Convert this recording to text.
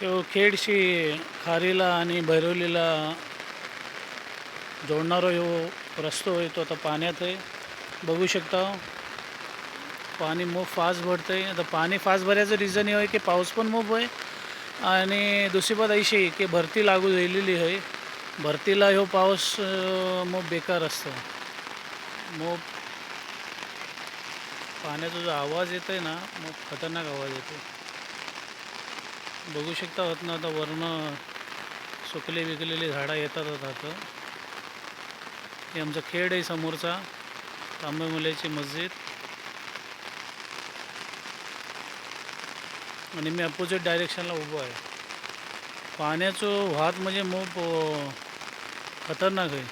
ह्यो खेडशी खारीला आणि भैरवलीला जोडणारा ह्यो रस्तो आहे तो आता पाण्यात आहे. बघू शकता पाणी खूप फास्ट भरतंय. आता पाणी फास्ट भरायचं रिझन हे आहे की पाऊस पण खूप आहे आणि दुसरी बात अशी आहे की भरती लागू झालेली आहे. भरतीला ह्यो पाऊस मग बेकार असतो. मग पाण्याचा जो आवाज येतोय ना मग खतरनाक आवाज येतो. बघू शकता होत ना आता वरनं सुकले विकलेली झाडं येतात आता. हे आमचा खेड आहे समोरचा तांबेमल्याची मस्जिद आणि मी अपोजिट डायरेक्शनला उभो आहे. पाण्याचं वाहत म्हणजे खूप खतरनाक आहे.